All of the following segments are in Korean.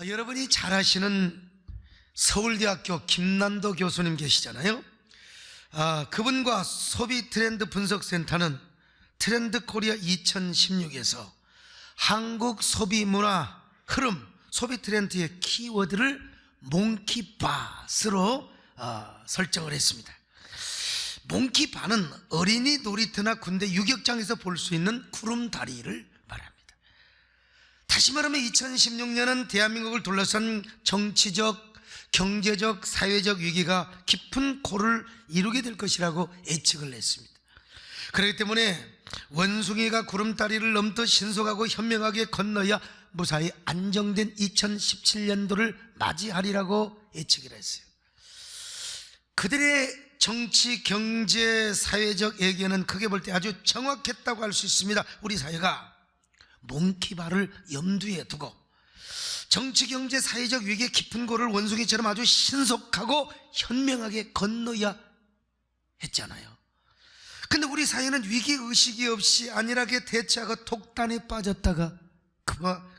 여러분이 잘 아시는 서울대학교 김난도 교수님 계시잖아요. 그분과 소비 트렌드 분석센터는 트렌드 코리아 2016에서 한국 소비 문화 흐름, 소비 트렌드의 키워드를 몽키바스로 설정을 했습니다. 몽키바는 어린이 놀이터나 군대 유격장에서 볼 수 있는 구름다리를 말합니다. 다시 말하면 2016년은 대한민국을 둘러싼 정치적, 경제적, 사회적 위기가 깊은 고를 이루게 될 것이라고 예측을 했습니다. 그렇기 때문에 원숭이가 구름다리를 넘듯 신속하고 현명하게 건너야 무사히 안정된 2017년도를 맞이하리라고 예측을 했어요. 그들의 정치, 경제, 사회적 예견은 크게 볼 때 아주 정확했다고 할 수 있습니다. 우리 사회가 몽키바를 염두에 두고 정치, 경제, 사회적 위기의 깊은 고를 원숭이처럼 아주 신속하고 현명하게 건너야 했잖아요. 근데 우리 사회는 위기의식이 없이 안일하게 대처하고 독단에 빠졌다가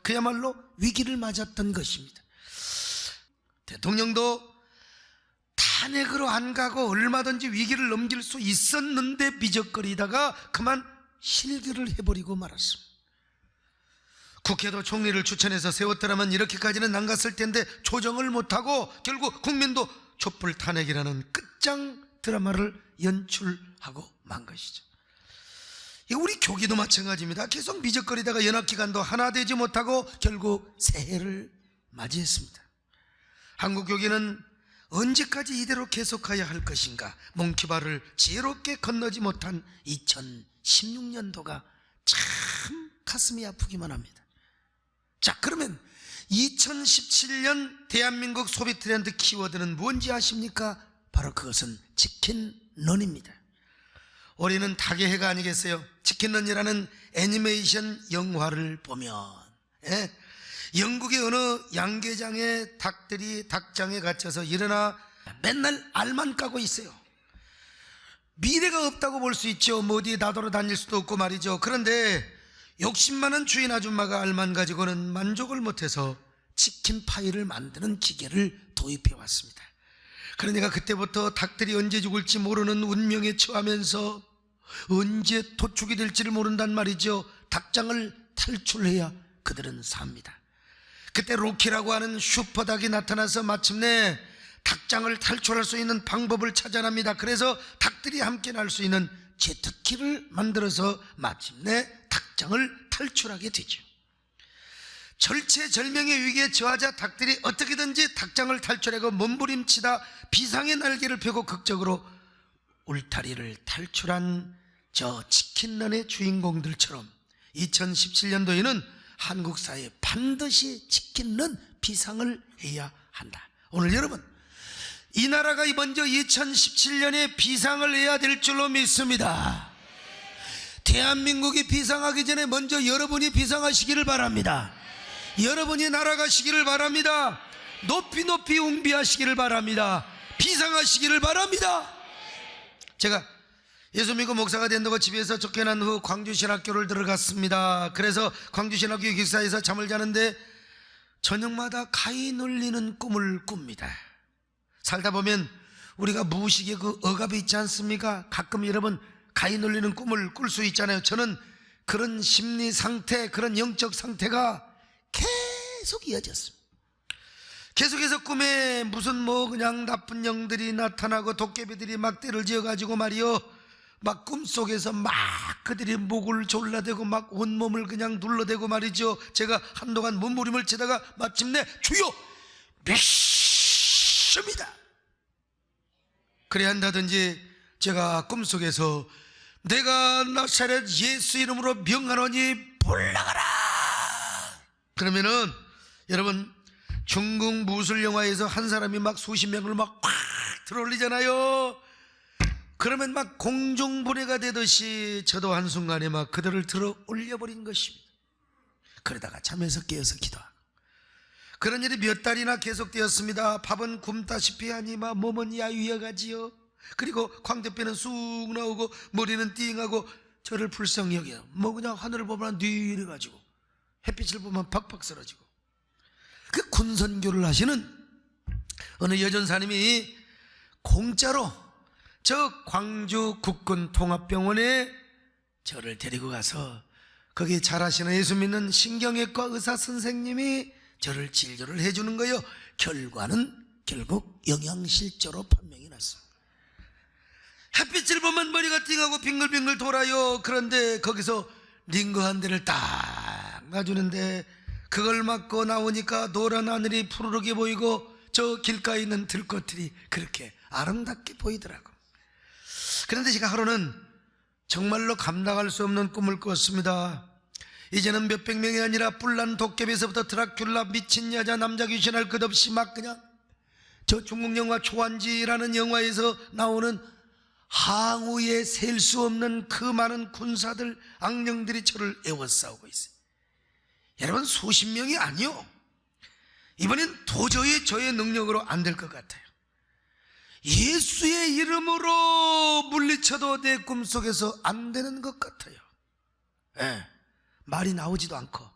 그야말로 위기를 맞았던 것입니다. 대통령도 탄핵으로 안 가고 얼마든지 위기를 넘길 수 있었는데 미적거리다가 그만 실기를 해버리고 말았습니다. 국회도 총리를 추천해서 세웠더라면 이렇게까지는 안 갔을 텐데 조정을 못하고 결국 국민도 촛불 탄핵이라는 끝장 드라마를 연출하고 만 것이죠. 우리 교기도 마찬가지입니다. 계속 미적거리다가 연합기관도 하나 되지 못하고 결국 새해를 맞이했습니다. 한국 교기는 언제까지 이대로 계속해야 할 것인가? 몽키바를 지혜롭게 건너지 못한 2016년도가 참 가슴이 아프기만 합니다. 자, 그러면 2017년 대한민국 소비 트렌드 키워드는 뭔지 아십니까? 바로 그것은 치킨런입니다. 올해는 닭의 해가 아니겠어요? 치킨런이라는 애니메이션 영화를 보면 영국의 어느 양계장의 닭들이 닭장에 갇혀서 일어나 맨날 알만 까고 있어요. 미래가 없다고 볼 수 있죠. 뭐 어디에 나돌아다닐 수도 없고 말이죠. 그런데 욕심 많은 주인 아줌마가 알만 가지고는 만족을 못해서 치킨 파이를 만드는 기계를 도입해 왔습니다. 그러니까 그때부터 닭들이 언제 죽을지 모르는 운명에 처하면서 언제 도축이 될지를 모른단 말이죠. 닭장을 탈출해야 그들은 삽니다. 그때 로키라고 하는 슈퍼닭이 나타나서 마침내 닭장을 탈출할 수 있는 방법을 찾아냅니다. 그래서 닭들이 함께 날 수 있는 제트키를 만들어서 마침내 닭장을 탈출하게 되죠. 절체절명의 위기에 처하자 닭들이 어떻게든지 닭장을 탈출하고 몸부림치다 비상의 날개를 펴고 극적으로 울타리를 탈출한 저 치킨런의 주인공들처럼 2017년도에는 한국 사회에 반드시 치킨런 비상을 해야 한다. 오늘 여러분, 이 나라가 먼저 2017년에 비상을 해야 될 줄로 믿습니다. 대한민국이 비상하기 전에 먼저 여러분이 비상하시기를 바랍니다. 여러분이 날아가시기를 바랍니다. 높이 높이 웅비하시기를 바랍니다. 비상하시기를 바랍니다. 제가 예수 믿고 목사가 된다고 집에서 쫓겨난 후 광주신학교를 들어갔습니다. 그래서 광주신학교 기숙사에서 잠을 자는데 저녁마다 가위 눌리는 꿈을 꿉니다. 살다 보면 우리가 무의식의 그 억압이 있지 않습니까? 가끔 여러분 가위 눌리는 꿈을 꿀 수 있잖아요. 저는 그런 심리 상태, 그런 영적 상태가 계속 이어졌습니다. 계속해서 꿈에 무슨 그냥 나쁜 영들이 나타나고 도깨비들이 막 떼를 지어가지고 말이요, 막 꿈속에서 막 그들이 목을 졸라대고 막 온몸을 그냥 눌러대고 말이죠. 제가 한동안 몸부림을 치다가 마침내 주여 믿습니다 그래야 한다든지 제가 꿈속에서 내가 나사렛 예수 이름으로 명하노니 물러가라 그러면은 여러분, 중국 무술 영화에서 한 사람이 막 수십 명을 막 꽉 들어올리잖아요. 그러면 막 공중분해가 되듯이 저도 한순간에 막 그들을 들어 올려버린 것입니다. 그러다가 잠에서 깨어서 기도하고 그런 일이 몇 달이나 계속되었습니다. 밥은 굶다시피 하니 막 몸은 야위어가지요. 그리고 광대뼈는 쑥 나오고 머리는 띵하고 저를 불쌍히 여겨요. 그냥 하늘을 보면 뉘래가지고 햇빛을 보면 팍팍 쓰러지고 그 군선교를 하시는 어느 여전사님이 공짜로 저 광주 국군 통합병원에 저를 데리고 가서 거기 잘하시는 예수 믿는 신경외과 의사 선생님이 저를 진료를 해주는 거예요. 결과는 결국 영양실조로 판명이 났습니다. 햇빛을 보면 머리가 띵하고 빙글빙글 돌아요. 그런데 거기서 링거 한 대를 딱 놔주는데 그걸 맞고 나오니까 노란 하늘이 푸르르게 보이고 저 길가에 있는 들꽃들이 그렇게 아름답게 보이더라고. 그런데 제가 하루는 정말로 감당할 수 없는 꿈을 꿨습니다. 이제는 몇백 명이 아니라 뿔난 도깨비에서부터 드라큘라, 미친 여자, 남자 귀신 할 것 없이 막 그냥 저 중국 영화 초안지라는 영화에서 나오는 항우에 셀 수 없는 그 많은 군사들, 악령들이 저를 에워싸우고 있어요. 여러분, 수십 명이 아니요, 이번엔 도저히 저의 능력으로 안 될 것 같아요. 예수의 이름으로 물리쳐도 내 꿈속에서 안 되는 것 같아요. 말이 나오지도 않고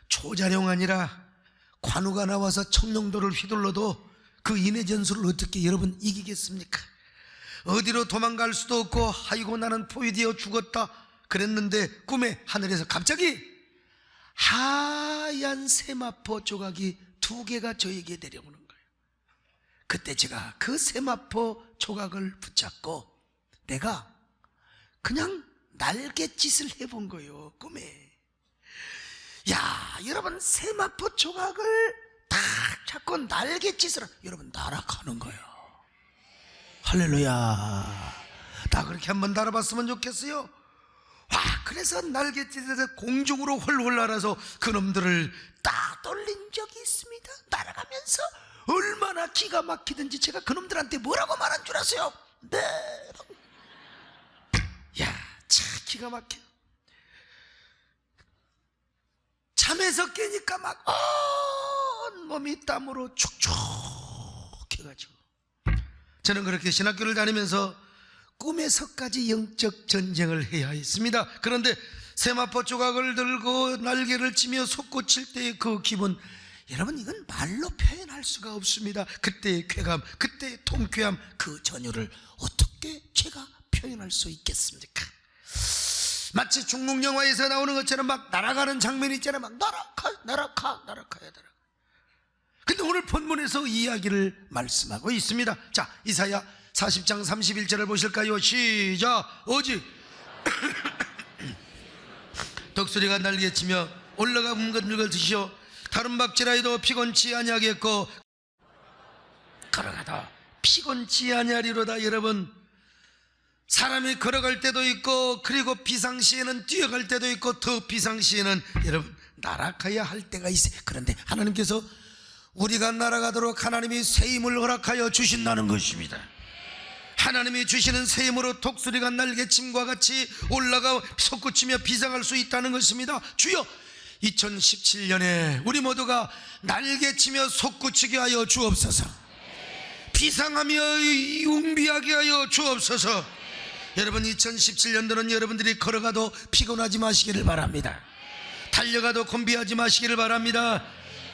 초자령 아니라 관우가 나와서 청룡도를 휘둘러도 그 인의 전술을 어떻게 여러분 이기겠습니까? 어디로 도망갈 수도 없고 아이고 나는 포위되어 죽었다 그랬는데 꿈에 하늘에서 갑자기 하얀 세마포 조각이 2개가 저에게 내려오는 거예요. 그때 제가 그 세마포 조각을 붙잡고 내가 그냥 날갯짓을 해본 거예요, 꿈에. 야, 여러분, 세마포 조각을 딱 잡고 날갯짓을 여러분 날아가는 거예요. 할렐루야. 나 그렇게 한번 날아봤으면 좋겠어요. 와, 그래서 날갯짓에서 공중으로 훨훨 날아서 그놈들을 따돌린 적이 있습니다. 날아가면서 얼마나 기가 막히든지 제가 그놈들한테 뭐라고 말한 줄 아세요? 네. 야, 참 기가 막혀. 잠에서 깨니까 막 온몸이 땀으로 축축해가지고 저는 그렇게 신학교를 다니면서 꿈에서까지 영적 전쟁을 해야 했습니다. 그런데 세마포 조각을 들고 날개를 치며 솟구칠 때의 그 기분, 여러분, 이건 말로 표현할 수가 없습니다. 그때의 쾌감, 그때의 통쾌함, 그 전율을 어떻게 제가 표현할 수 있겠습니까? 마치 중국 영화에서 나오는 것처럼 막 날아가는 장면이 있잖아요. 막 날아가야 되라. 근데 오늘 본문에서 이야기를 말씀하고 있습니다. 자, 이사야 40장 31절을 보실까요? 시작. 오직 독수리가 날개치며 올라가 뭉글뭉글 드시오. 다른 박질하여도 피곤치 아니하겠고 걸어가다 피곤치 아니하리로다. 여러분, 사람이 걸어갈 때도 있고 그리고 비상시에는 뛰어갈 때도 있고 더 비상시에는 여러분 날아가야 할 때가 있어요. 그런데 하나님께서 우리가 날아가도록 하나님이 새 힘을 허락하여 주신다는 것입니다. 하나님이 주시는 새 힘으로 독수리가 날개침과 같이 올라가 솟구치며 비상할 수 있다는 것입니다. 주여, 2017년에 우리 모두가 날개치며 솟구치게 하여 주옵소서. 비상하며 웅비하게 하여 주옵소서. 여러분, 2017년도는 여러분들이 걸어가도 피곤하지 마시기를 바랍니다. 달려가도 곤비하지 마시기를 바랍니다.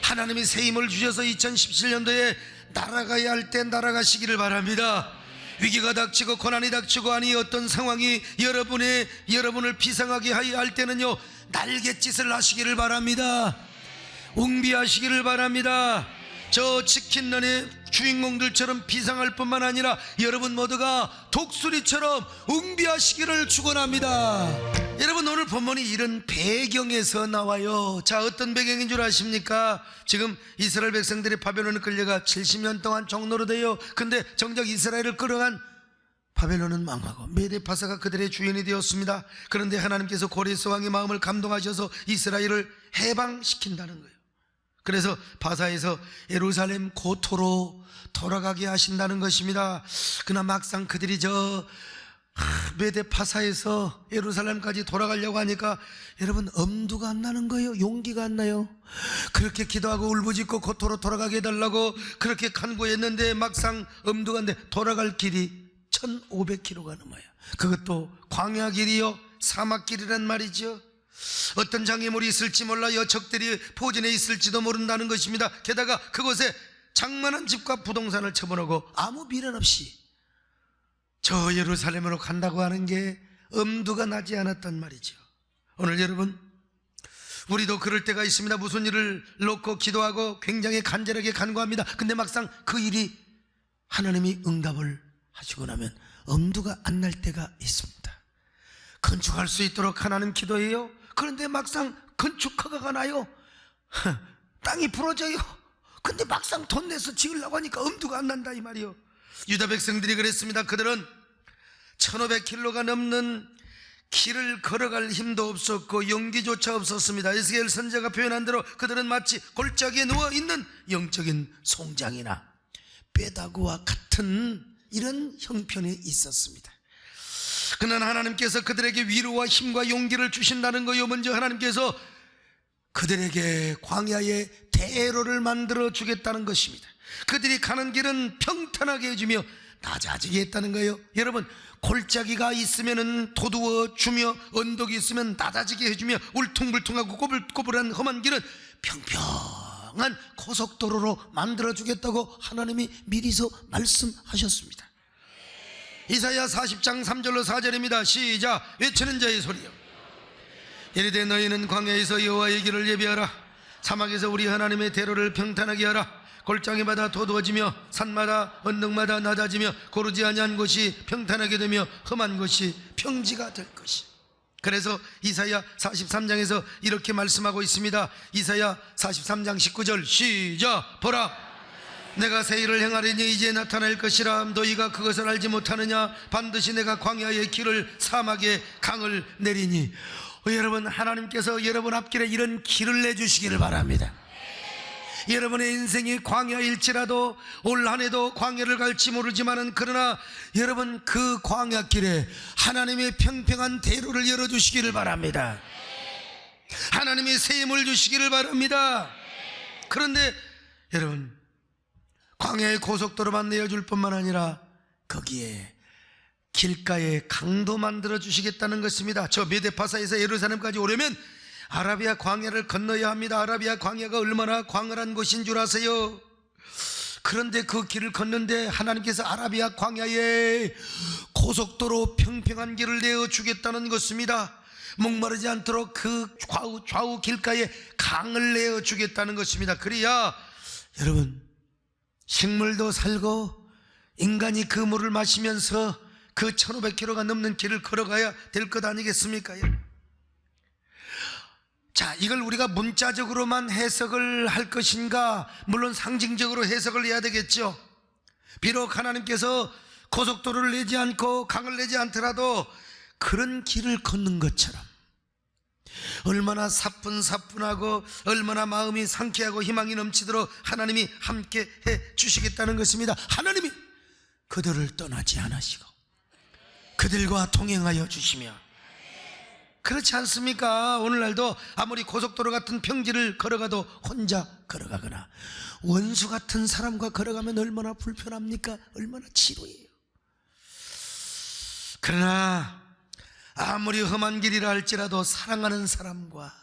하나님이 새 힘을 주셔서 2017년도에 날아가야 할 때 날아가시기를 바랍니다. 위기가 닥치고 고난이 닥치고 아니 어떤 상황이 여러분을 비상하게 하여 할 때는요, 날갯짓을 하시기를 바랍니다. 웅비하시기를 바랍니다. 저 치킨런의 주인공들처럼 비상할 뿐만 아니라 여러분 모두가 독수리처럼 웅비하시기를 축원합니다. 여러분, 오늘 본문이 이런 배경에서 나와요. 자, 어떤 배경인 줄 아십니까? 지금 이스라엘 백성들이 바벨론에 끌려가 70년 동안 종노릇해요. 근데 정작 이스라엘을 끌어간 바벨론은 망하고 메데파사가 그들의 주인이 되었습니다. 그런데 하나님께서 고레스 왕의 마음을 감동하셔서 이스라엘을 해방시킨다는 거예요. 그래서 바사에서 예루살렘 고토로 돌아가게 하신다는 것입니다. 그러나 막상 그들이 저 메데파사에서 예루살렘까지 돌아가려고 하니까 여러분 엄두가 안 나는 거예요. 용기가 안 나요. 그렇게 기도하고 울부짖고 고토로 돌아가게 해달라고 그렇게 간구했는데 막상 엄두가 안 돼. 돌아갈 길이 1500km가 넘어요. 그것도 광야 길이요, 사막 길이란 말이죠. 어떤 장애물이 있을지 몰라요. 적들이 포진해 있을지도 모른다는 것입니다. 게다가 그곳에 장만한 집과 부동산을 처분하고 아무 미련 없이 저 예루살렘으로 간다고 하는 게 엄두가 나지 않았단 말이죠. 오늘 여러분, 우리도 그럴 때가 있습니다. 무슨 일을 놓고 기도하고 굉장히 간절하게 간구합니다. 근데 막상 그 일이 하나님이 응답을 하시고 나면 엄두가 안 날 때가 있습니다. 건축할 수 있도록 하나님 기도해요. 그런데 막상 건축허가가 나요. 땅이 부러져요. 근데 막상 돈 내서 지으려고 하니까 엄두가 안 난다 이 말이요. 유다 백성들이 그랬습니다. 그들은 1500km가 넘는 길을 걸어갈 힘도 없었고 용기조차 없었습니다. 에스겔 선지자가 표현한 대로 그들은 마치 골짜기에 누워있는 영적인 송장이나 뼈다구와 같은 이런 형편에 있었습니다. 그러나 하나님께서 그들에게 위로와 힘과 용기를 주신다는 거요. 먼저 하나님께서 그들에게 광야의 대로를 만들어 주겠다는 것입니다. 그들이 가는 길은 평탄하게 해주며 낮아지게 했다는 거예요. 여러분, 골짜기가 있으면 도두어 주며 언덕이 있으면 낮아지게 해주며 울퉁불퉁하고 꼬불꼬불한 험한 길은 평평한 고속도로로 만들어 주겠다고 하나님이 미리서 말씀하셨습니다. 이사야 40장 3절로 4절입니다. 시작. 외치는 자의 소리요. 이르되 너희는 광야에서 여호와의 길을 예비하라. 사막에서 우리 하나님의 대로를 평탄하게 하라. 골짜기마다 도두어지며 산마다 언덕마다 낮아지며 고르지 아니한 곳이 평탄하게 되며 험한 곳이 평지가 될 것이. 그래서 이사야 43장에서 이렇게 말씀하고 있습니다. 이사야 43장 19절 시작. 보라, 내가 새 일을 행하리니 이제 나타날 것이라. 너희가 그것을 알지 못하느냐. 반드시 내가 광야의 길을 사막에 강을 내리니. 여러분, 하나님께서 여러분 앞길에 이런 길을 내주시기를 바랍니다. 여러분의 인생이 광야일지라도 올 한해도 광야를 갈지 모르지만은 그러나 여러분 그 광야길에 하나님의 평평한 대로를 열어주시기를 바랍니다. 하나님의 새 힘을 주시기를 바랍니다. 그런데 여러분, 광야의 고속도로만 내어줄 뿐만 아니라 거기에 길가에 강도 만들어 주시겠다는 것입니다. 저 메데파사에서 예루살렘까지 오려면 아라비아 광야를 건너야 합니다. 아라비아 광야가 얼마나 광활한 곳인 줄 아세요? 그런데 그 길을 걷는데 하나님께서 아라비아 광야에 고속도로 평평한 길을 내어주겠다는 것입니다. 목마르지 않도록 그 좌우 길가에 강을 내어주겠다는 것입니다. 그래야 여러분, 식물도 살고 인간이 그 물을 마시면서 그 1500km가 넘는 길을 걸어가야 될 것 아니겠습니까? 자, 이걸 우리가 문자적으로만 해석을 할 것인가? 물론 상징적으로 해석을 해야 되겠죠. 비록 하나님께서 고속도로를 내지 않고 강을 내지 않더라도 그런 길을 걷는 것처럼 얼마나 사뿐사뿐하고 얼마나 마음이 상쾌하고 희망이 넘치도록 하나님이 함께 해 주시겠다는 것입니다. 하나님이 그들을 떠나지 않으시고 그들과 동행하여 주시며, 그렇지 않습니까? 오늘날도 아무리 고속도로 같은 평지를 걸어가도 혼자 걸어가거나 원수 같은 사람과 걸어가면 얼마나 불편합니까? 얼마나 지루해요. 그러나 아무리 험한 길이라 할지라도 사랑하는 사람과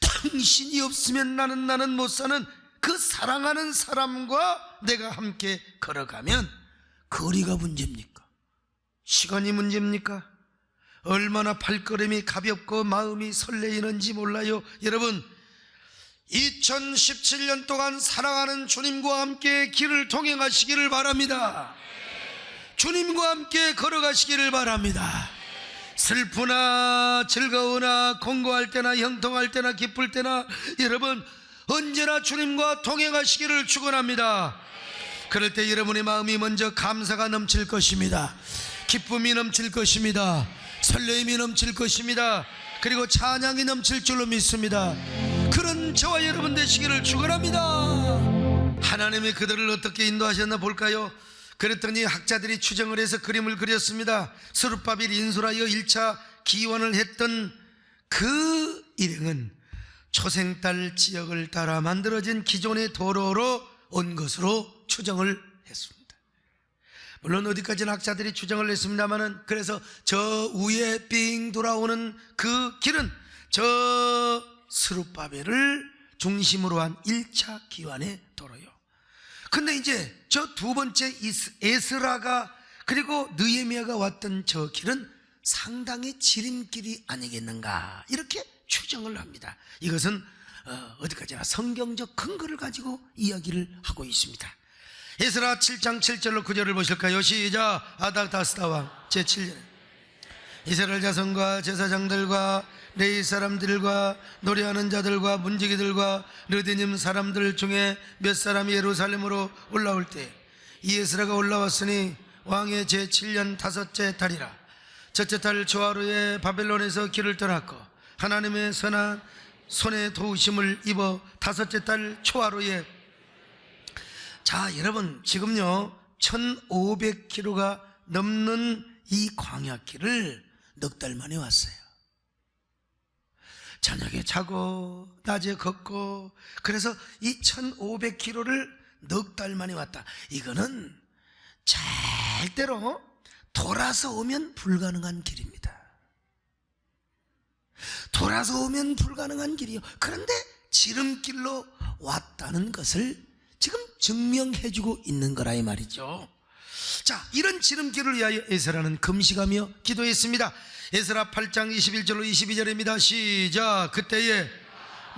당신이 없으면 나는 못 사는 그 사랑하는 사람과 내가 함께 걸어가면 거리가 문제입니까? 시간이 문제입니까? 얼마나 발걸음이 가볍고 마음이 설레이는지 몰라요. 여러분, 2017년 동안 사랑하는 주님과 함께 길을 동행하시기를 바랍니다. 주님과 함께 걸어가시기를 바랍니다. 슬프나 즐거우나 공고할 때나 형통할 때나 기쁠 때나 여러분 언제나 주님과 동행하시기를 축원합니다. 그럴 때 여러분의 마음이 먼저 감사가 넘칠 것입니다. 기쁨이 넘칠 것입니다. 설레임이 넘칠 것입니다. 그리고 찬양이 넘칠 줄로 믿습니다. 그런 저와 여러분 되시기를 축원합니다. 하나님이 그들을 어떻게 인도하셨나 볼까요? 그랬더니 학자들이 추정을 해서 그림을 그렸습니다. 스룹바벨 인솔하여 1차 기원을 했던 그 일행은 초생달 지역을 따라 만들어진 기존의 도로로 온 것으로 추정을 했습니다. 물론 어디까지나 학자들이 추정을 했습니다마는, 그래서 저 위에 빙 돌아오는 그 길은 저 스룹바벨을 중심으로 한 1차 기환의 도로요. 근데 이제 저 두 번째 에스라가 그리고 느헤미야가 왔던 저 길은 상당히 지름길이 아니겠는가, 이렇게 추정을 합니다. 이것은 어디까지나 성경적 근거를 가지고 이야기를 하고 있습니다. 에스라 7장 7절로 9절을 보실까요? 시작. 아닥다스다 왕 제7년 이스라엘 자손과 제사장들과 레위 사람들과 노래하는 자들과 문지기들과 르드님 사람들 중에 몇 사람이 예루살렘으로 올라올 때 이 에스라가 올라왔으니 왕의 제7년 다섯째 달이라. 첫째 달 초하루에 바벨론에서 길을 떠났고 하나님의 선한 손에 도우심을 입어 다섯째 달 초하루에, 자 여러분, 지금요 1500km가 넘는 이 광야길을 넉 달 만에 왔어요. 저녁에 자고 낮에 걷고, 그래서 이 1500km를 넉 달 만에 왔다. 이거는 절대로 돌아서 오면 불가능한 길입니다. 돌아서 오면 불가능한 길이요. 그런데 지름길로 왔다는 것을 지금 증명해주고 있는 거라 이 말이죠. 자, 이런 지름길을 위하여 에스라는 금식하며 기도했습니다. 에스라 8장 21절로 22절입니다. 시작. 그때에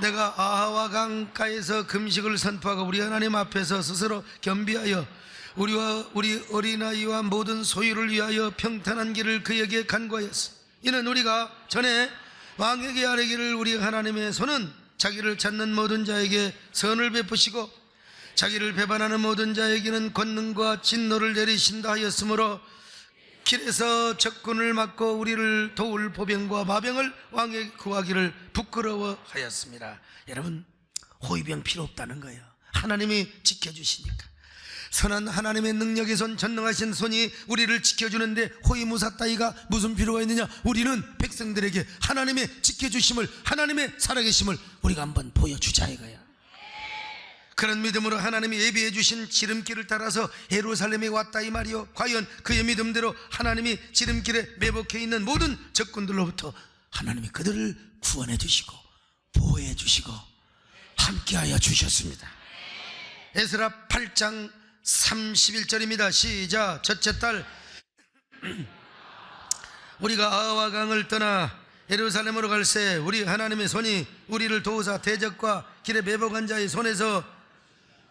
내가 아하와 강가에서 금식을 선포하고 우리 하나님 앞에서 스스로 겸비하여 우리와 우리 어린아이와 모든 소유를 위하여 평탄한 길을 그에게 간구하였어. 이는 우리가 전에 왕에게 아뢰기를 우리 하나님의 손은 자기를 찾는 모든 자에게 선을 베푸시고 자기를 배반하는 모든 자에게는 권능과 진노를 내리신다 하였으므로 길에서 적군을 막고 우리를 도울 보병과 마병을 왕에게 구하기를 부끄러워하였습니다. 여러분, 호위병 필요 없다는 거예요. 하나님이 지켜주시니까. 선한 하나님의 능력의 손, 전능하신 손이 우리를 지켜주는데 호위무사 따위가 무슨 필요가 있느냐? 우리는 백성들에게 하나님의 지켜주심을, 하나님의 살아계심을 우리가 한번 보여주자 이거야. 그런 믿음으로 하나님이 예비해 주신 지름길을 따라서 예루살렘에 왔다 이 말이요. 과연 그의 믿음대로 하나님이 지름길에 매복해 있는 모든 적군들로부터 하나님이 그들을 구원해 주시고 보호해 주시고 함께하여 주셨습니다. 에스라 8장 31절입니다. 시작. 첫째 달 우리가 아하와 강을 떠나 예루살렘으로 갈새 우리 하나님의 손이 우리를 도우사 대적과 길에 매복한 자의 손에서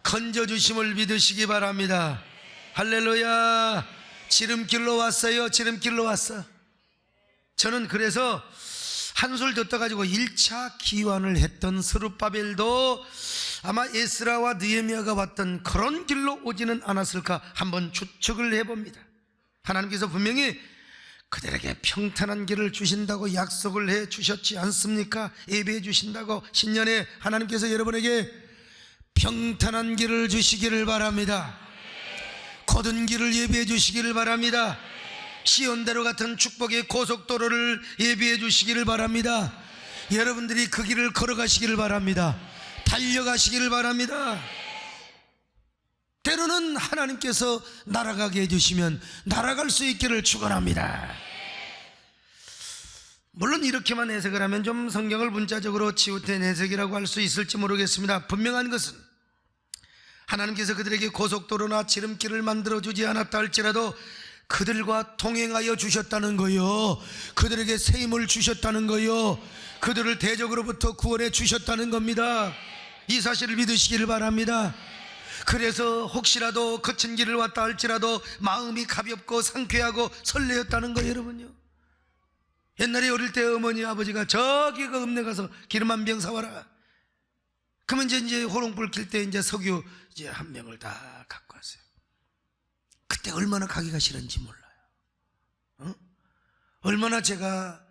건져주심을 믿으시기 바랍니다. 할렐루야. 지름길로 왔어요. 지름길로 왔어. 저는 그래서 한술 더 떠가지고 1차 기환을 했던 스룹바벨도 아마 에스라와 느헤미야가 왔던 그런 길로 오지는 않았을까 한번 추측을 해봅니다. 하나님께서 분명히 그들에게 평탄한 길을 주신다고 약속을 해 주셨지 않습니까? 예배해 주신다고. 신년에 하나님께서 여러분에게 평탄한 길을 주시기를 바랍니다. 거둔 길을 예비해 주시기를 바랍니다. 시온대로 같은 축복의 고속도로를 예비해 주시기를 바랍니다. 여러분들이 그 길을 걸어가시기를 바랍니다. 달려가시기를 바랍니다. 때로는 하나님께서 날아가게 해주시면 날아갈 수 있기를 축원합니다. 물론 이렇게만 해석을 하면 좀 성경을 문자적으로 치우된 해석이라고 할 수 있을지 모르겠습니다. 분명한 것은 하나님께서 그들에게 고속도로나 지름길을 만들어주지 않았다 할지라도 그들과 동행하여 주셨다는 거요, 그들에게 새 힘을 주셨다는 거요, 그들을 대적으로부터 구원해 주셨다는 겁니다. 이 사실을 믿으시기를 바랍니다. 그래서 혹시라도 거친 길을 왔다 할지라도 마음이 가볍고 상쾌하고 설레었다는 거예요. 여러분요, 옛날에 어릴 때 어머니 아버지가 저기 그 읍내 가서 기름 한 병 사와라. 그러면 이제 호롱불 킬 때 이제 석유 이제 한 병을 다 갖고 왔어요. 그때 얼마나 가기가 싫은지 몰라요. 얼마나 제가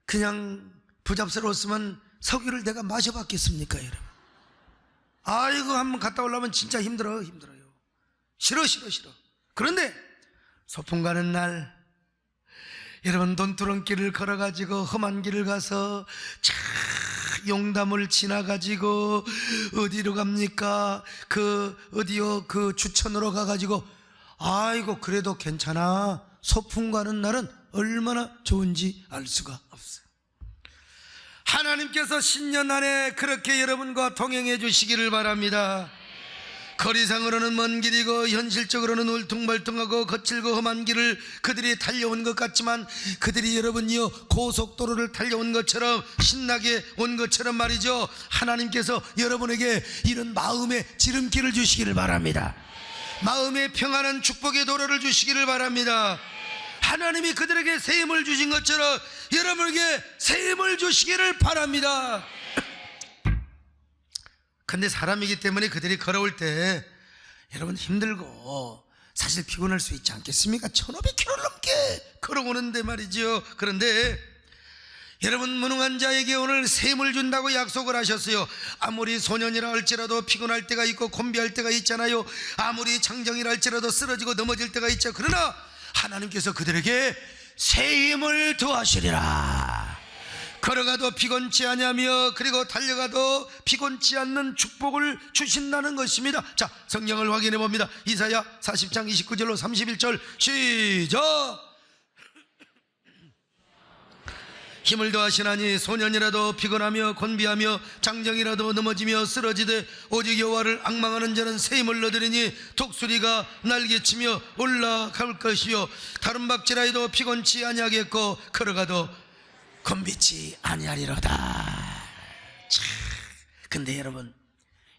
그냥 부잡스러웠으면 석유를 내가 마셔봤겠습니까, 여러분? 아이고, 한번 갔다 오려면 진짜 힘들어요. 싫어. 그런데 소풍 가는 날 여러분, 돈두렁길을 걸어가지고 험한 길을 가서 차 용담을 지나가지고 어디로 갑니까? 그 어디요? 그 주천으로 가가지고 아이고 그래도 괜찮아. 소풍 가는 날은 얼마나 좋은지 알 수가 없어요. 하나님께서 신년 안에 그렇게 여러분과 동행해 주시기를 바랍니다. 거리상으로는 먼 길이고 현실적으로는 울퉁불퉁하고 거칠고 험한 길을 그들이 달려온 것 같지만, 그들이 여러분이요 고속도로를 달려온 것처럼 신나게 온 것처럼 말이죠, 하나님께서 여러분에게 이런 마음의 지름길을 주시기를 바랍니다. 마음의 평안한 축복의 도로를 주시기를 바랍니다. 하나님이 그들에게 새 힘을 주신 것처럼 여러분에게 새 힘을 주시기를 바랍니다. 근데 사람이기 때문에 그들이 걸어올 때 여러분 힘들고 사실 피곤할 수 있지 않겠습니까? 1500km를 넘게 걸어오는데 말이죠. 그런데 여러분, 무능한 자에게 오늘 새 힘을 준다고 약속을 하셨어요. 아무리 소년이라 할지라도 피곤할 때가 있고 곤비할 때가 있잖아요. 아무리 장정이라 할지라도 쓰러지고 넘어질 때가 있죠. 그러나 하나님께서 그들에게 새 힘을 더하시리라. 걸어가도 피곤치 아니하며 그리고 달려가도 피곤치 않는 축복을 주신다는 것입니다. 자, 성경을 확인해 봅니다. 이사야 40장 29절로 31절 시작. 힘을 더하시나니 소년이라도 피곤하며 곤비하며 장정이라도 넘어지며 쓰러지되 오직 여호와를 앙망하는 자는 새 힘을 얻으리니 독수리가 날개치며 올라갈 것이요 다름박질하여도 피곤치 아니하겠고 걸어가도 곤비치 아니하리로다. 근데 여러분,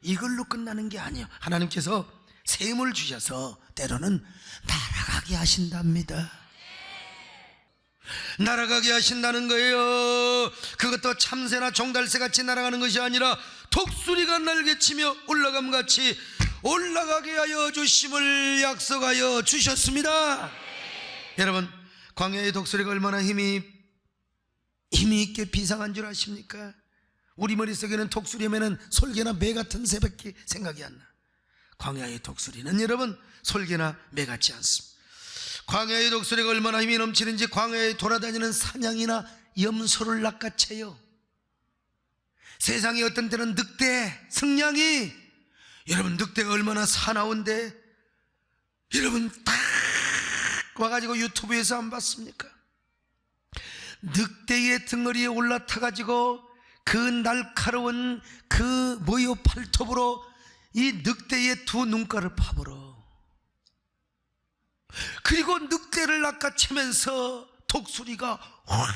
이걸로 끝나는 게 아니에요. 하나님께서 새 힘을 주셔서 때로는 날아가게 하신답니다. 날아가게 하신다는 거예요. 그것도 참새나 종달새 같이 날아가는 것이 아니라 독수리가 날개치며 올라감같이 올라가게 하여 주심을 약속하여 주셨습니다. 여러분, 광야의 독수리가 얼마나 힘이 있게 비상한 줄 아십니까? 우리 머릿속에는 독수리 하면은 솔개나 매 같은 새밖에 생각이 안 나. 광야의 독수리는 여러분 솔개나 매 같지 않습니다. 광야의 독수리가 얼마나 힘이 넘치는지 광야에 돌아다니는 사냥이나 염소를 낚아채요. 세상에 어떤 때는 늑대, 승냥이, 여러분 늑대가 얼마나 사나운데 여러분 딱 와가지고 유튜브에서 안 봤습니까? 늑대의 등허리에 올라타가지고 그 날카로운 그 모여 팔톱으로 이 늑대의 두 눈가를 파버려. 그리고 늑대를 낚아채면서 독수리가 확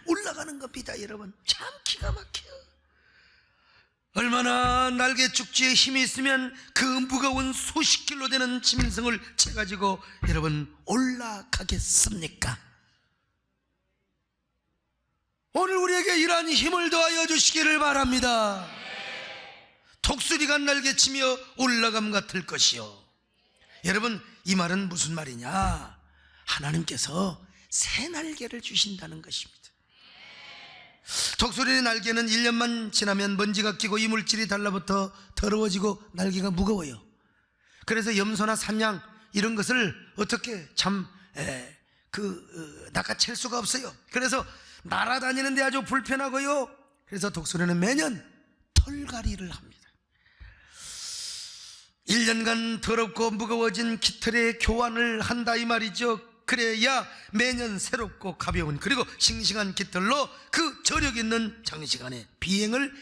올라가는 겁니다. 여러분, 참 기가 막혀요. 얼마나 날개 축지에 힘이 있으면 그 무거운 수십 킬로 되는 짐승을 채가지고 여러분 올라가겠습니까? 오늘 우리에게 이러한 힘을 더하여 주시기를 바랍니다. 독수리가 날개치며 올라감 같을 것이요. 여러분, 이 말은 무슨 말이냐? 하나님께서 새 날개를 주신다는 것입니다. 독수리의 날개는 1년만 지나면 먼지가 끼고 이물질이 달라붙어 더러워지고 날개가 무거워요. 그래서 염소나 산양 이런 것을 어떻게 낚아챌 수가 없어요. 그래서 날아다니는데 아주 불편하고요. 그래서 독수리는 매년 털갈이를 합니다. 1년간 더럽고 무거워진 깃털의 교환을 한다 이 말이죠. 그래야 매년 새롭고 가벼운 그리고 싱싱한 깃털로 그 저력 있는 장시간의 비행을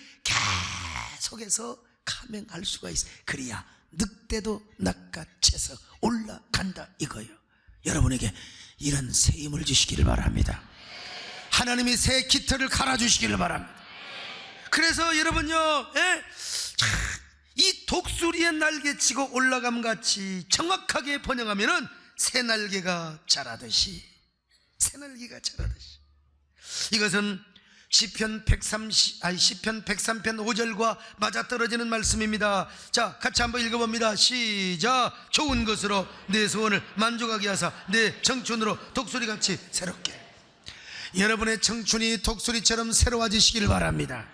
계속해서 감행할 수가 있어요. 그래야 늑대도 낚아채서 올라간다 이거예요. 여러분에게 이런 새 힘을 주시기를 바랍니다. 하나님이 새 깃털을 갈아주시기를 바랍니다. 그래서 여러분요, 이 독수리의 날개치고 올라감같이 정확하게 번역하면은 새 날개가 자라듯이, 새 날개가 자라듯이. 이것은 시편 103편 5절과 맞아떨어지는 말씀입니다. 자, 같이 한번 읽어봅니다. 시작. 좋은 것으로 내 소원을 만족하게 하사 내 청춘으로 독수리같이 새롭게. 여러분의 청춘이 독수리처럼 새로워지시기를 바랍니다.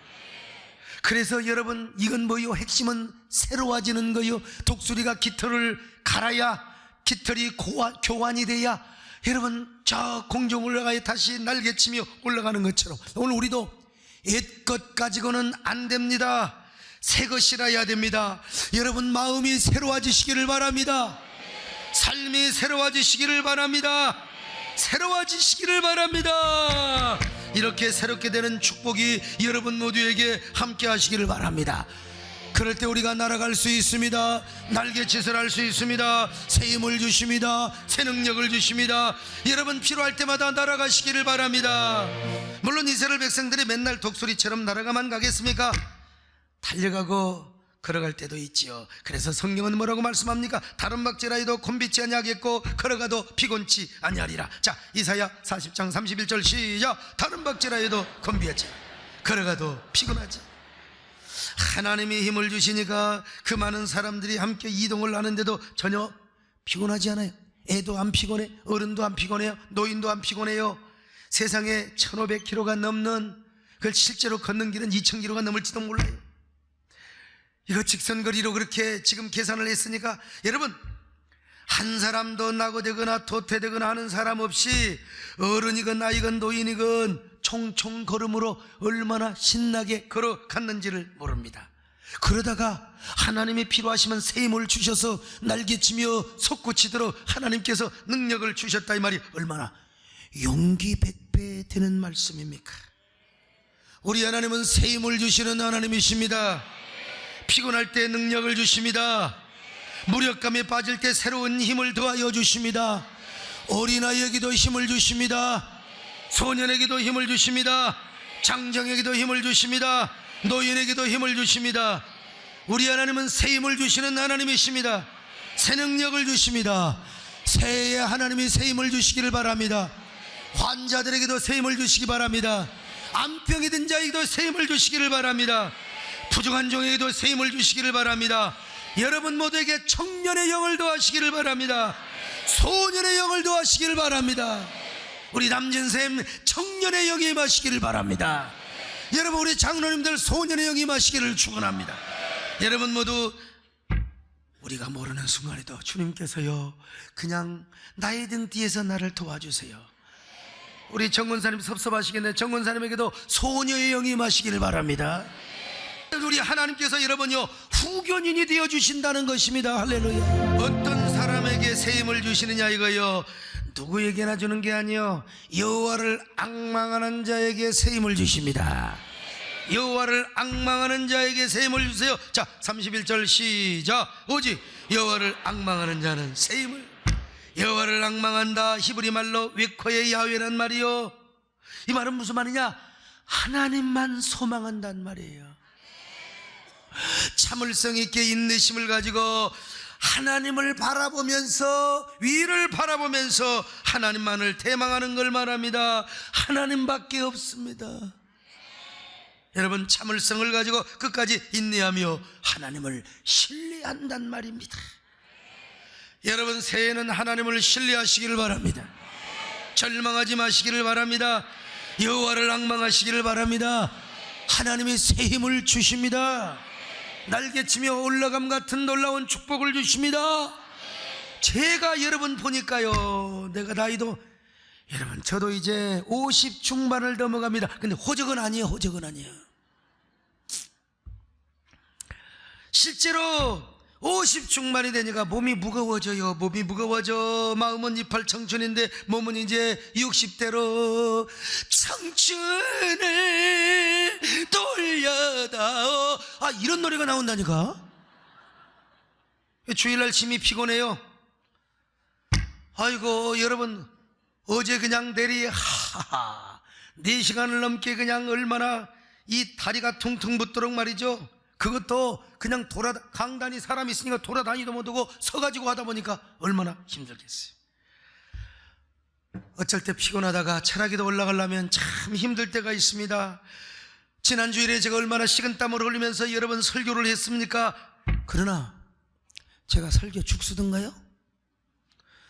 그래서 여러분, 이건 뭐요? 핵심은 새로워지는 거요. 독수리가 깃털을 갈아야 깃털이 교환이 돼야 여러분 저 공중 올라가야 다시 날개치며 올라가는 것처럼 오늘 우리도 옛것 가지고는 안 됩니다. 새 것이라야 됩니다. 여러분 마음이 새로워지시기를 바랍니다. 삶이 새로워지시기를 바랍니다. 새로워지시기를 바랍니다. 이렇게 새롭게 되는 축복이 여러분 모두에게 함께 하시기를 바랍니다. 그럴 때 우리가 날아갈 수 있습니다. 날개짓을 할 수 있습니다. 새 힘을 주십니다. 새 능력을 주십니다. 여러분 필요할 때마다 날아가시기를 바랍니다. 물론 이스라엘 백성들이 맨날 독수리처럼 날아가만 가겠습니까? 달려가고 걸어갈 때도 있지요. 그래서 성경은 뭐라고 말씀합니까? 다른 박질하여도 곤비치 아니하겠고 걸어가도 피곤치 아니하리라. 자, 이사야 40장 31절 시작. 다른 박질하여도 곤비하지 걸어가도 피곤하지. 하나님이 힘을 주시니까 그 많은 사람들이 함께 이동을 하는데도 전혀 피곤하지 않아요. 애도 안 피곤해, 어른도 안 피곤해요, 노인도 안 피곤해요. 세상에 1500km가 넘는, 그걸 실제로 걷는 길은 2000km가 넘을지도 몰라요. 이거 직선거리로 그렇게 지금 계산을 했으니까 여러분, 한 사람도 낙오되거나 도태되거나 하는 사람 없이 어른이건 나이건 노인이건 총총 걸음으로 얼마나 신나게 걸어갔는지를 모릅니다. 그러다가 하나님이 필요하시면 새 힘을 주셔서 날개치며 솟구치도록 하나님께서 능력을 주셨다, 이 말이 얼마나 용기 백배 되는 말씀입니까? 우리 하나님은 새 힘을 주시는 하나님이십니다. 피곤할 때 능력을 주십니다. 무력감에 빠질 때 새로운 힘을 더하여 주십니다. 어린아이에게도 힘을 주십니다. 소년에게도 힘을 주십니다. 장정에게도 힘을 주십니다. 노인에게도 힘을 주십니다. 우리 하나님은 새 힘을 주시는 하나님이십니다. 새 능력을 주십니다. 새해 하나님이 새 힘을 주시기를 바랍니다. 환자들에게도 새 힘을 주시기 바랍니다. 암병이 든 자에게도 새 힘을 주시기를 바랍니다. 부족한 종에게도 새 힘을 주시기를 바랍니다. 여러분 모두에게 청년의 영을 더하시기를 바랍니다. 소년의 영을 더하시기를 바랍니다. 우리 남진쌤 청년의 영이 임하시기를 바랍니다. 여러분 우리 장로님들 소년의 영이 임하시기를 축원합니다. 여러분 모두 우리가 모르는 순간에도 주님께서요 그냥 나의 등 뒤에서 나를 도와주세요. 우리 정권사님 섭섭하시겠네. 정권사님에게도 소녀의 영이 임하시기를 바랍니다. 우리 하나님께서 여러분요 후견인이 되어주신다는 것입니다. 할렐루야. 어떤 사람에게 새 힘을 주시느냐 이거요, 누구에게나 주는 게 아니요, 여호와를 앙망하는 자에게 새 힘을 주십니다. 여호와를 앙망하는 자에게 새 힘을 주세요. 자, 31절 시작. 오직 여호와를 앙망하는 자는 새 힘을. 여호와를 앙망한다, 히브리 말로 웨코의 야훼란 말이요. 이 말은 무슨 말이냐? 하나님만 소망한다는 말이에요. 참을성 있게 인내심을 가지고 하나님을 바라보면서, 위를 바라보면서 하나님만을 대망하는 걸 말합니다. 하나님밖에 없습니다. 여러분 참을성을 가지고 끝까지 인내하며 하나님을 신뢰한단 말입니다. 여러분 새해에는 하나님을 신뢰하시기를 바랍니다. 절망하지 마시기를 바랍니다. 여호와를 앙망하시기를 바랍니다. 하나님이 새 힘을 주십니다. 날개치며 올라감 같은 놀라운 축복을 주십니다. 제가 여러분 보니까요, 내가 나이도, 여러분 저도 이제 50 중반을 넘어갑니다. 근데 호적은 아니에요. 호적은 아니에요. 실제로 50 중반이 되니까 몸이 무거워져요. 몸이 무거워져. 마음은 28 청춘인데 몸은 이제 60대로 청춘을 돌려다오. 아, 이런 노래가 나온다니까. 주일날 심히 피곤해요. 아이고 여러분, 어제 그냥 내리 하하 4시간을 넘게 그냥 얼마나 이 다리가 퉁퉁 붓도록 말이죠. 그것도 그냥 강단이 사람이 있으니까 돌아다니도 못하고 서가지고 하다 보니까 얼마나 힘들겠어요. 어쩔 때 피곤하다가 철학에도 올라가려면 참 힘들 때가 있습니다. 지난 주일에 제가 얼마나 식은땀을 흘리면서 여러분 설교를 했습니까? 그러나 제가 설교 죽수던가요?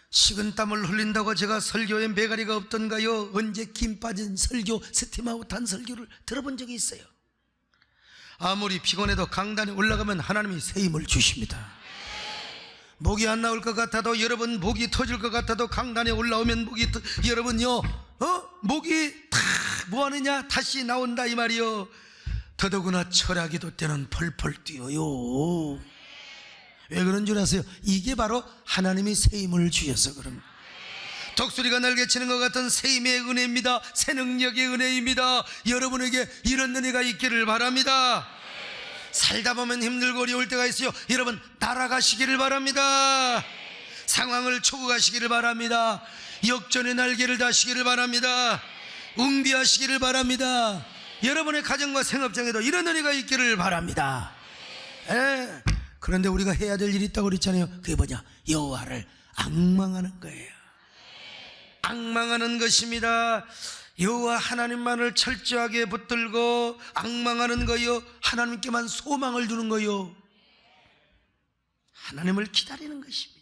식은땀을 흘린다고 제가 설교에 매가리가 없던가요? 언제 김 빠진 설교, 스팀아웃한 설교를 들어본 적이 있어요. 아무리 피곤해도 강단에 올라가면 하나님이 새 힘을 주십니다. 목이 안 나올 것 같아도, 여러분 목이 터질 것 같아도 강단에 올라오면 여러분요 목이 탁 뭐하느냐 다시 나온다 이 말이요. 더더구나 철학이 돋대는 펄펄 뛰어요. 왜 그런 줄 아세요? 이게 바로 하나님이 새 힘을 주셔서 그런 거예요. 독수리가 날개치는 것 같은 새 힘의 은혜입니다. 새 능력의 은혜입니다. 여러분에게 이런 은혜가 있기를 바랍니다. 살다 보면 힘들고 어려울 때가 있어요. 여러분 날아가시기를 바랍니다. 상황을 초고 가시기를 바랍니다. 역전의 날개를 다시기를 바랍니다. 응비하시기를 바랍니다. 여러분의 가정과 생업장에도 이런 은혜가 있기를 바랍니다. 그런데 우리가 해야 될 일이 있다고 그랬잖아요. 그게 뭐냐? 여호와를 앙망하는 거예요. 앙망하는 것입니다. 여호와 하나님만을 철저하게 붙들고 앙망하는 거요. 하나님께만 소망을 두는 거요. 하나님을 기다리는 것입니다.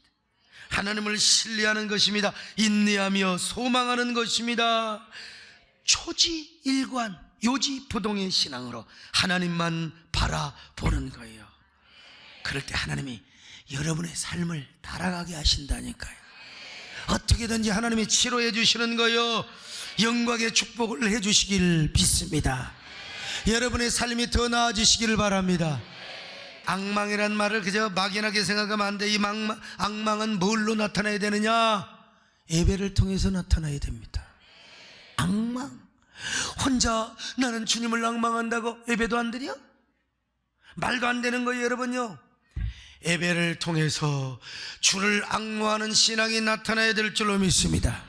하나님을 신뢰하는 것입니다. 인내하며 소망하는 것입니다. 초지일관 요지부동의 신앙으로 하나님만 바라보는 거예요. 그럴 때 하나님이 여러분의 삶을 달아가게 하신다니까요. 어떻게든지 하나님이 치료해 주시는 거요. 영광의 축복을 해 주시길 믿습니다. 여러분의 삶이 더 나아지시기를 바랍니다. 앙망이란 말을 그저 막연하게 생각하면 안 돼. 이 앙망은 뭘로 나타나야 되느냐? 예배를 통해서 나타나야 됩니다. 앙망. 혼자 나는 주님을 앙망한다고 예배도 안 드려? 말도 안 되는 거예요, 여러분요. 예배를 통해서 주를 앙망하는 신앙이 나타나야 될 줄로 믿습니다.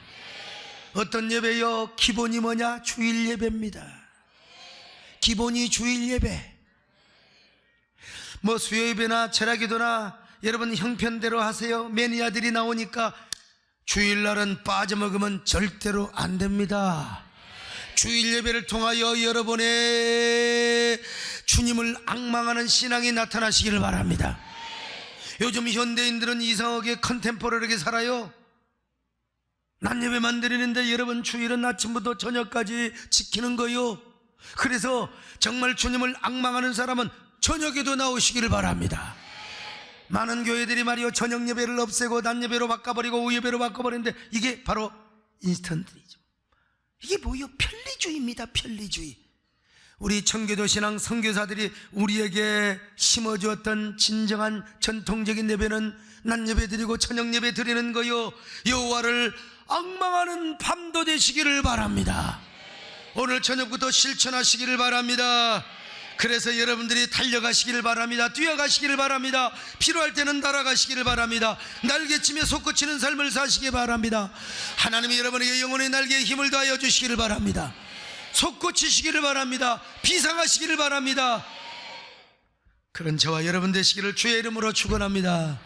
어떤 예배요? 기본이 뭐냐? 주일 예배입니다. 기본이 주일 예배. 뭐 수요 예배나 철학 기도나 여러분 형편대로 하세요. 매니아들이 나오니까 주일날은 빠져먹으면 절대로 안 됩니다. 주일 예배를 통하여 여러분의 주님을 앙망하는 신앙이 나타나시기를 바랍니다. 요즘 현대인들은 이상하게 컨템포러리하게 살아요. 낮 예배만 드리는데 여러분 주일은 아침부터 저녁까지 지키는 거요. 그래서 정말 주님을 앙망하는 사람은 저녁에도 나오시기를 바랍니다. 많은 교회들이 말이요, 저녁 예배를 없애고 낮 예배로 바꿔버리고 오후 예배로 바꿔버리는데 이게 바로 인스턴트리즘. 이게 뭐예요? 편리주의입니다. 편리주의. 우리 청교도 신앙 선교사들이 우리에게 심어주었던 진정한 전통적인 예배는 낮 예배 드리고 저녁 예배 드리는 거요. 여호와를 앙망하는 밤도 되시기를 바랍니다. 오늘 저녁부터 실천하시기를 바랍니다. 그래서 여러분들이 달려가시기를 바랍니다. 뛰어가시기를 바랍니다. 필요할 때는 날아가시기를 바랍니다. 날개치며 솟구치는 삶을 사시기 바랍니다. 하나님이 여러분에게 영혼의 날개에 힘을 다하여 주시기를 바랍니다. 솟구치시기를 바랍니다. 비상하시기를 바랍니다. 그런 저와 여러분 되시기를 주의 이름으로 축원합니다.